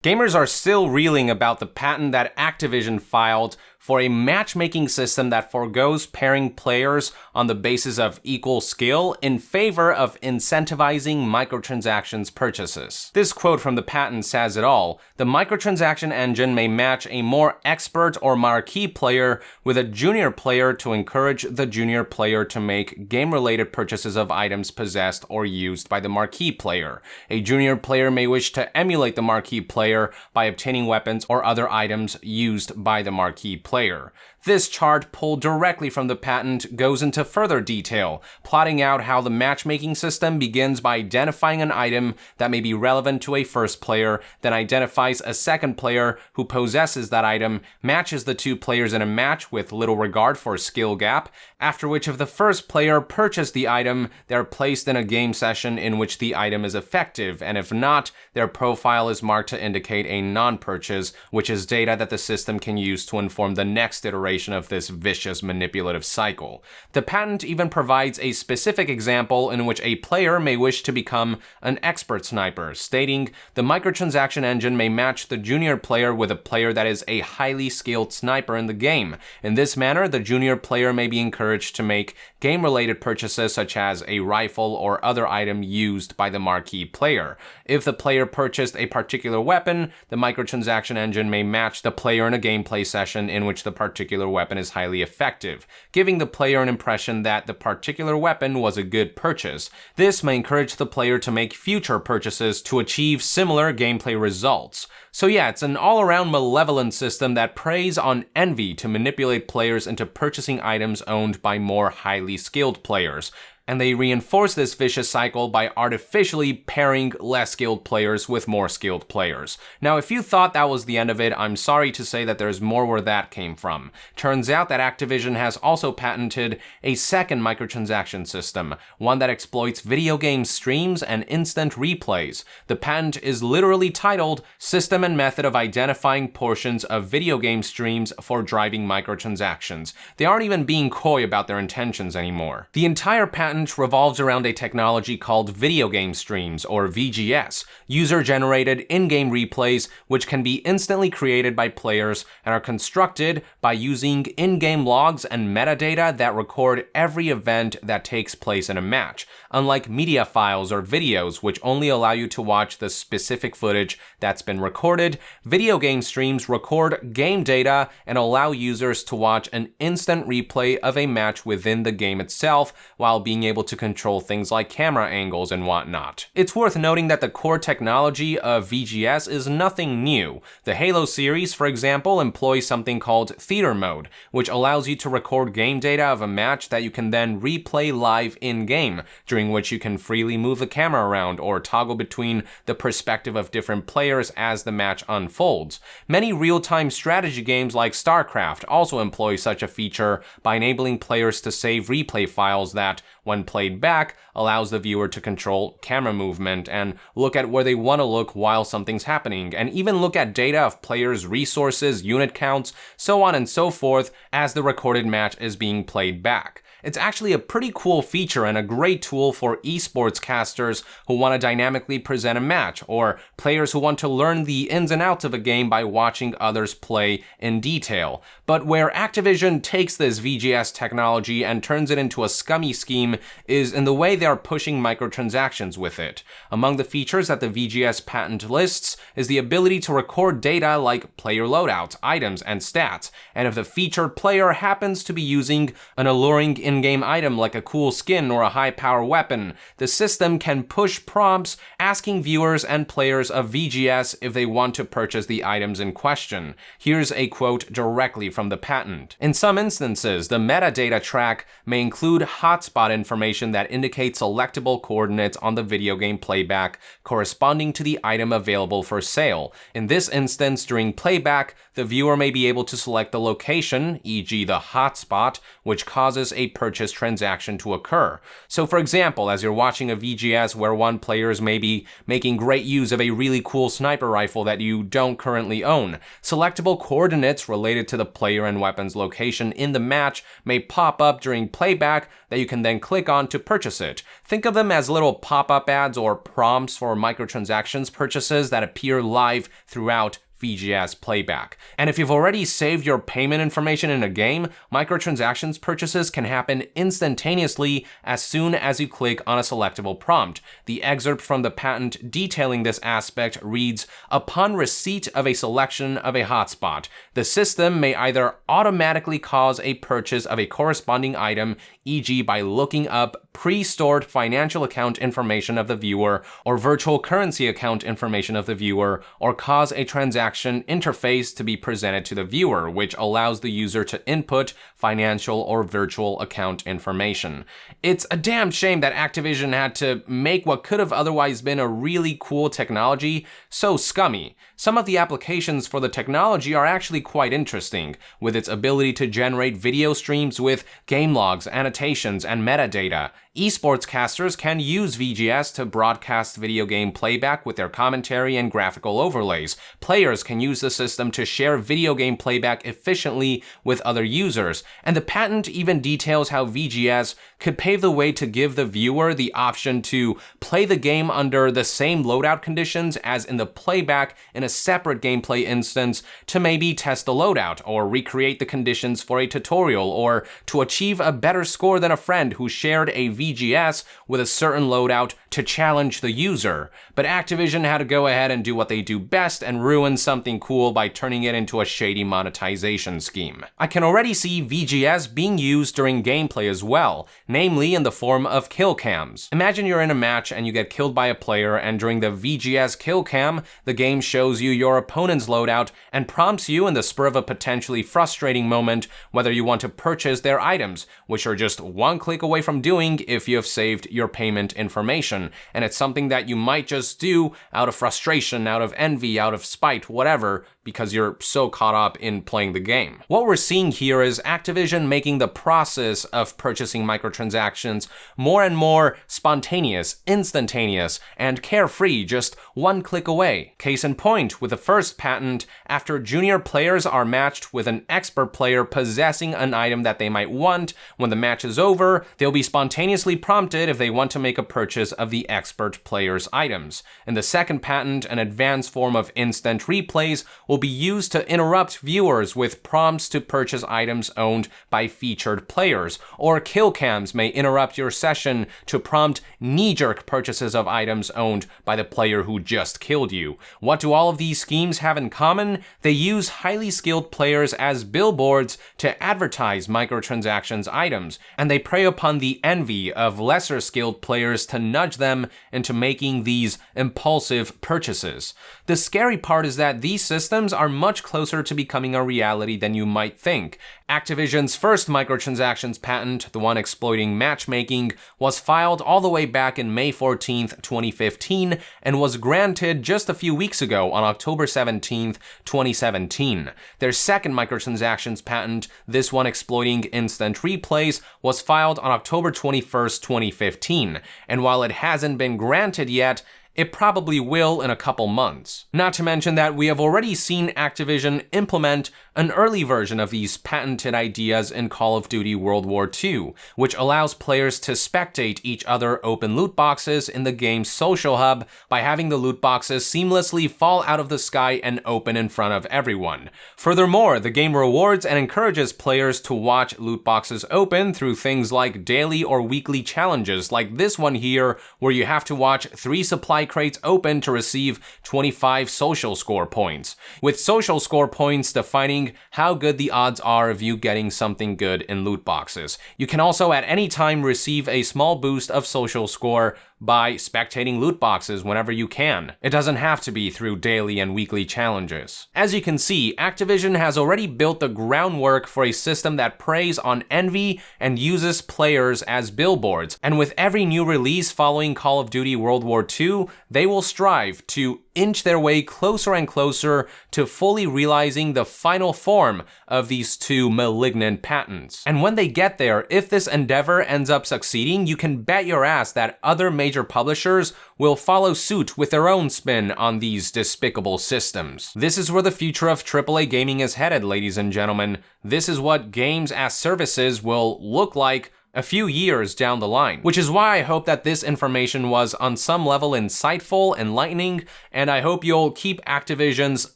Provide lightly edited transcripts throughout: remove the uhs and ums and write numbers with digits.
Gamers are still reeling about the patent that Activision filed for a matchmaking system that forgoes pairing players on the basis of equal skill in favor of incentivizing microtransactions purchases. This quote from the patent says it all. The microtransaction engine may match a more expert or marquee player with a junior player to encourage the junior player to make game-related purchases of items possessed or used by the marquee player. A junior player may wish to emulate the marquee player by obtaining weapons or other items used by the marquee player. This chart, pulled directly from the patent, goes into further detail, plotting out how the matchmaking system begins by identifying an item that may be relevant to a first player, then identifies a second player who possesses that item, matches the two players in a match with little regard for skill gap, after which if the first player purchased the item, they're placed in a game session in which the item is effective, and if not, their profile is marked to indicate a non-purchase, which is data that the system can use to inform the next iteration of this vicious manipulative cycle. The patent even provides a specific example in which a player may wish to become an expert sniper, stating the microtransaction engine may match the junior player with a player that is a highly skilled sniper in the game. In this manner, the junior player may be encouraged to make game-related purchases such as a rifle or other item used by the marquee player. If the player purchased a particular weapon, the microtransaction engine may match the player in a gameplay session in which the particular weapon is highly effective, giving the player an impression that the particular weapon was a good purchase. This may encourage the player to make future purchases to achieve similar gameplay results. So yeah, it's an all-around malevolent system that preys on envy to manipulate players into purchasing items owned by more highly skilled players. And they reinforce this vicious cycle by artificially pairing less skilled players with more skilled players. Now, if you thought that was the end of it, I'm sorry to say that there's more where that came from. Turns out that Activision has also patented a second microtransaction system, one that exploits video game streams and instant replays. The patent is literally titled System and Method of Identifying Portions of Video Game Streams for Driving Microtransactions. They aren't even being coy about their intentions anymore. The entire patent revolves around a technology called video game streams, or VGS, user-generated in-game replays which can be instantly created by players and are constructed by using in-game logs and metadata that record every event that takes place in a match. Unlike media files or videos which only allow you to watch the specific footage that's been recorded, video game streams record game data and allow users to watch an instant replay of a match within the game itself while being able to control things like camera angles and whatnot. It's worth noting that the core technology of VGS is nothing new. The Halo series, for example, employs something called theater mode, which allows you to record game data of a match that you can then replay live in-game, during which you can freely move the camera around or toggle between the perspective of different players as the match unfolds. Many real-time strategy games like StarCraft also employ such a feature by enabling players to save replay files that, when played back, allows the viewer to control camera movement and look at where they want to look while something's happening, and even look at data of players' resources, unit counts, so on and so forth as the recorded match is being played back. It's actually a pretty cool feature and a great tool for esports casters who want to dynamically present a match, or players who want to learn the ins and outs of a game by watching others play in detail. But where Activision takes this VGS technology and turns it into a scummy scheme is in the way they are pushing microtransactions with it. Among the features that the VGS patent lists is the ability to record data like player loadouts, items, and stats, and if the featured player happens to be using an alluring in-game item like a cool skin or a high-power weapon, the system can push prompts asking viewers and players of VGS if they want to purchase the items in question. Here's a quote directly from the patent. In some instances, the metadata track may include hotspot information that indicates selectable coordinates on the video game playback corresponding to the item available for sale. In this instance, during playback, the viewer may be able to select the location, e.g. the hotspot, which causes a purchase transaction to occur. So for example, as you're watching a VGS where one player is maybe making great use of a really cool sniper rifle that you don't currently own, selectable coordinates related to the player and weapon's location in the match may pop up during playback that you can then click on to purchase it. Think of them as little pop-up ads or prompts for microtransactions purchases that appear live throughout VGS playback. And if you've already saved your payment information in a game, microtransactions purchases can happen instantaneously as soon as you click on a selectable prompt. The excerpt from the patent detailing this aspect reads, "Upon receipt of a selection of a hotspot, the system may either automatically cause a purchase of a corresponding item, e.g. by looking up pre-stored financial account information of the viewer or virtual currency account information of the viewer, or cause a transaction interface to be presented to the viewer, which allows the user to input financial or virtual account information." It's a damn shame that Activision had to make what could have otherwise been a really cool technology so scummy. Some of the applications for the technology are actually quite interesting, with its ability to generate video streams with game logs, annotations, and metadata. Esports casters can use VGS to broadcast video game playback with their commentary and graphical overlays. Players can use the system to share video game playback efficiently with other users. And the patent even details how VGS could pave the way to give the viewer the option to play the game under the same loadout conditions as in the playback in a separate gameplay instance, to maybe test the loadout or recreate the conditions for a tutorial, or to achieve a better score than a friend who shared a VGS with a certain loadout to challenge the user. But Activision had to go ahead and do what they do best and ruin something cool by turning it into a shady monetization scheme. I can already see VGS being used during gameplay as well, namely in the form of kill cams. Imagine you're in a match and you get killed by a player, and during the VGS kill cam, the game shows you your opponent's loadout and prompts you in the spur of a potentially frustrating moment whether you want to purchase their items, which are just one click away from doing if you have saved your payment information. And it's something that you might just do out of frustration, out of envy, out of spite, whatever, because you're so caught up in playing the game. What we're seeing here is Activision making the process of purchasing microtransactions more and more spontaneous, instantaneous, and carefree, just one click away. Case in point, with the first patent, after junior players are matched with an expert player possessing an item that they might want, when the match is over, they'll be spontaneously prompted if they want to make a purchase of the expert player's items. In the second patent, an advanced form of instant replays will be used to interrupt viewers with prompts to purchase items owned by featured players, or kill cams may interrupt your session to prompt knee-jerk purchases of items owned by the player who just killed you. What do all of these schemes have in common? They use highly skilled players as billboards to advertise microtransactions items, and they prey upon the envy of lesser skilled players to nudge them into making these impulsive purchases. The scary part is that these systems are much closer to becoming a reality than you might think. Activision's first microtransactions patent, the one exploiting matchmaking, was filed all the way back in May 14th, 2015, and was granted just a few weeks ago on October 17th, 2017. Their second microtransactions patent, this one exploiting instant replays, was filed on October 21st, 2015, and while it hasn't been granted yet, it probably will in a couple months. Not to mention that we have already seen Activision implement an early version of these patented ideas in Call of Duty World War II, which allows players to spectate each other open loot boxes in the game's social hub by having the loot boxes seamlessly fall out of the sky and open in front of everyone. Furthermore, the game rewards and encourages players to watch loot boxes open through things like daily or weekly challenges, like this one here, where you have to watch 3 supply crates open to receive 25 social score points, with social score points defining how good the odds are of you getting something good in loot boxes. You can also at any time receive a small boost of social score by spectating loot boxes whenever you can. It doesn't have to be through daily and weekly challenges. As you can see, Activision has already built the groundwork for a system that preys on envy and uses players as billboards, and with every new release following Call of Duty World War II, they will strive to inch their way closer and closer to fully realizing the final form of these two malignant patents. And when they get there, if this endeavor ends up succeeding, you can bet your ass that other major publishers will follow suit with their own spin on these despicable systems. This is where the future of AAA gaming is headed, ladies and gentlemen. This is what games as services will look like a few years down the line, which is why I hope that this information was on some level insightful, enlightening, and I hope you'll keep Activision's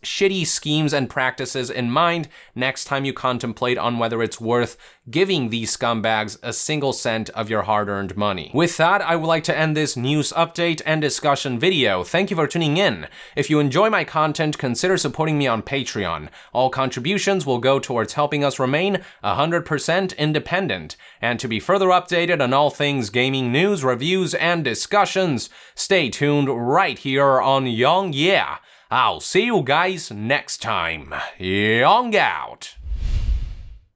shitty schemes and practices in mind next time you contemplate on whether it's worth giving these scumbags a single cent of your hard-earned money. With that, I would like to end this news update and discussion video. Thank you for tuning in. If you enjoy my content, consider supporting me on Patreon. All contributions will go towards helping us remain 100% independent. And to be further updated on all things gaming news, reviews, and discussions, stay tuned right here on Young Yeah. I'll see you guys next time. Young out.